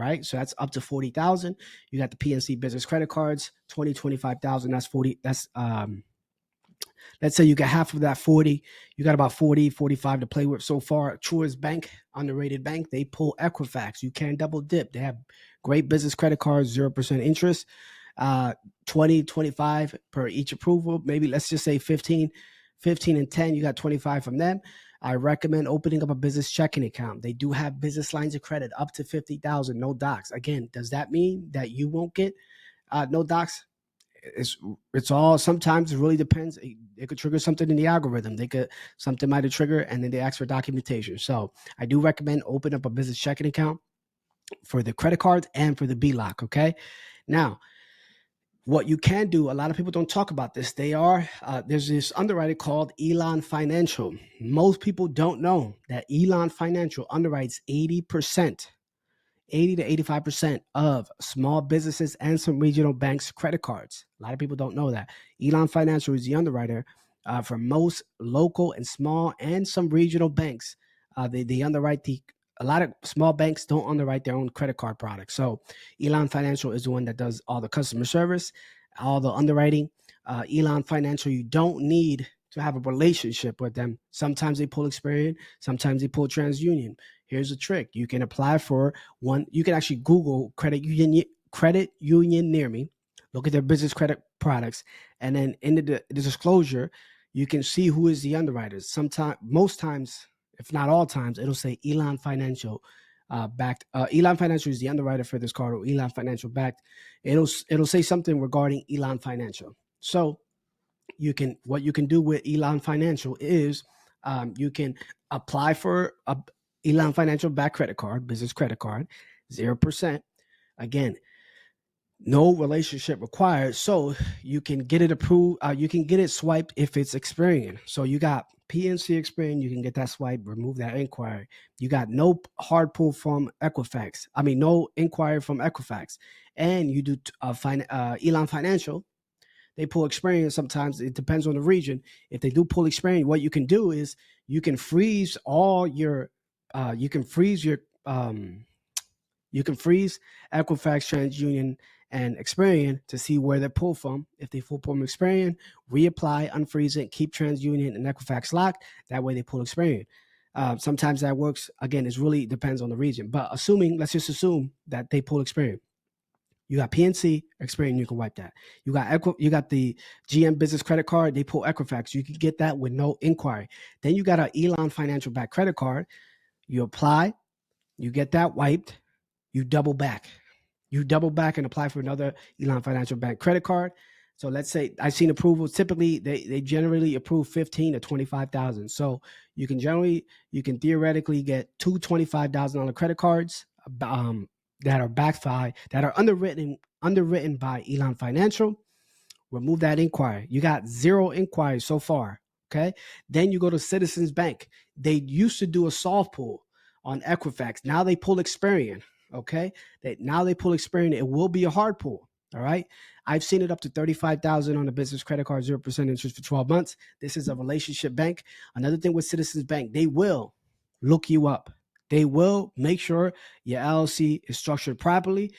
right, so that's up to 40,000. You got the PNC business credit cards, 25,000. That's 40. That's let's say you get half of that 40. You got about 40, 45 to play with so far. Truist Bank, underrated bank, they pull Equifax. You can double dip. They have great business credit cards, 0% interest, 20, 25 per each approval. Maybe let's just say 15 and 10. You got 25 from them. I recommend opening up a business checking account. They do have business lines of credit up to 50,000, no docs. Again, does that mean that you won't get no docs? It's all, sometimes it really depends. It could trigger something in the algorithm. Something might have triggered, and then they ask for documentation. So I do recommend open up a business checking account for the credit cards and for the BLOC. Okay. Now, what you can do, a lot of people don't talk about this. There's this underwriter called Elan Financial. Most people don't know that Elan Financial underwrites 80% 80 to 85% of small businesses and some regional banks' credit cards. A lot of people don't know that. Elan Financial is the underwriter for most local and small and some regional banks. They underwrite a lot of small banks don't underwrite their own credit card products. So Elan Financial is the one that does all the customer service, all the underwriting. Elan Financial, you don't need to have a relationship with them. Sometimes they pull Experian, sometimes they pull TransUnion. Here's a trick. You can apply for one. You can actually Google credit union near me, look at their business credit products, and then in the disclosure, you can see who is the underwriters. Sometimes, most times, if not all times, it'll say Elan Financial backed. Elan Financial is the underwriter for this card, or Elan Financial backed. It'll say something regarding Elan Financial. So what you can do with Elan Financial is you can apply for a Elan Financial back credit card, business credit card, 0%. Again, no relationship required. So you can get it approved. You can get it swiped if it's Experian. So you got PNC Experian. You can get that swipe, remove that inquiry. You got no hard pull from Equifax. No inquiry from Equifax. And you do Elan Financial. They pull Experian sometimes. It depends on the region. If they do pull Experian, what you can do is you can freeze all your you can freeze Equifax, TransUnion, and Experian to see where they pull from. If they pull from Experian, reapply, unfreeze it, keep TransUnion and Equifax locked. That way they pull Experian. Sometimes that works. Again, it really depends on the region. But let's just assume that they pull Experian. You got PNC, Experian, you can wipe that. You got the GM business credit card, they pull Equifax. You can get that with no inquiry. Then you got an Elan Financial back credit card. You apply, you get that wiped, you double back. You double back and apply for another Elan Financial bank credit card. So let's say I've seen approvals. Typically, they generally approve 15 to 25,000. So you can theoretically get two $25,000 credit cards that are backed by, that are underwritten by Elan Financial. Remove that inquiry. You got 0 inquiries so far. Okay. Then you go to Citizens Bank. They used to do a soft pull on Equifax. Now they pull Experian. Okay. Now they pull Experian. It will be a hard pull. All right. I've seen it up to 35,000 on a business credit card, 0% interest for 12 months. This is a relationship bank. Another thing with Citizens Bank, they will look you up. They will make sure your LLC is structured properly.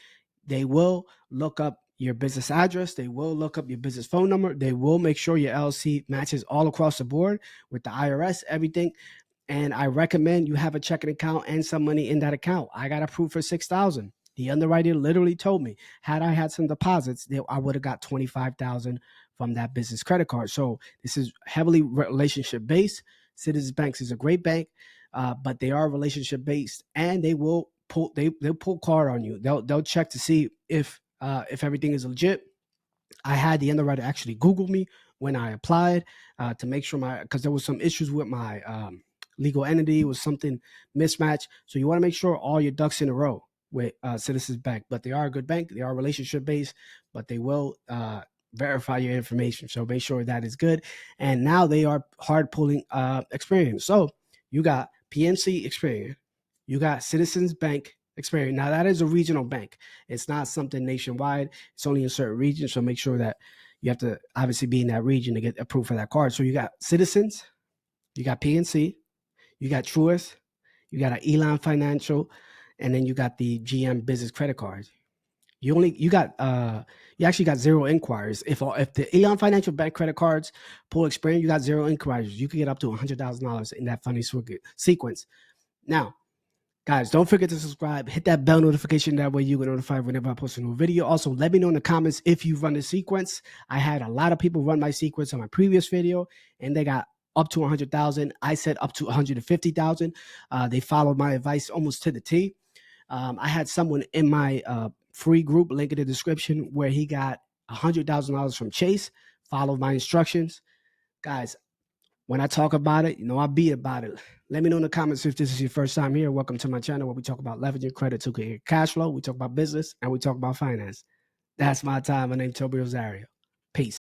They will look up your business address. They will look up your business phone number. They will make sure your LLC matches all across the board with the IRS, everything. And I recommend you have a checking account and some money in that account. I got approved for $6,000. The underwriter literally told me, had I had some deposits, I would have got $25,000 from that business credit card. So this is heavily relationship based. Citizens Bank is a great bank, but they are relationship based, and they will they'll pull card on you. They'll check to see if everything is legit. I had the underwriter actually Google me when I applied to make sure because there was some issues with my legal entity, was something mismatched. So you want to make sure all your ducks in a row with Citizens Bank. But they are a good bank. They are relationship based, but they will verify your information. So make sure that is good. And now they are hard pulling Experian. So you got PNC Experian, you got Citizens Bank Experian. Now that is a regional bank. It's not something nationwide. It's only in certain regions. So make sure that you have to obviously be in that region to get approved for that card. So you got Citizens, you got PNC, you got Truist, you got an Elan Financial, and then you got the GM business credit card. You actually got 0 inquiries. If the Aeon Financial Bank credit cards pull Experian, you got 0 inquiries. You could get up to $100,000 in that funding sequence. Now, guys, don't forget to subscribe. Hit that bell notification. That way you get notified whenever I post a new video. Also, let me know in the comments if you run the sequence. I had a lot of people run my sequence on my previous video, and they got up to 100,000. I said up to 150,000. They followed my advice almost to the T. I had someone in my free group, link in the description, where he got $100,000 from Chase, followed my instructions. Guys, when I talk about it, I be about it. Let me know in the comments if this is your first time here. Welcome to my channel where we talk about leveraging credit to create cash flow. We talk about business and we talk about finance. That's my time. My name's Toby Rosario. Peace.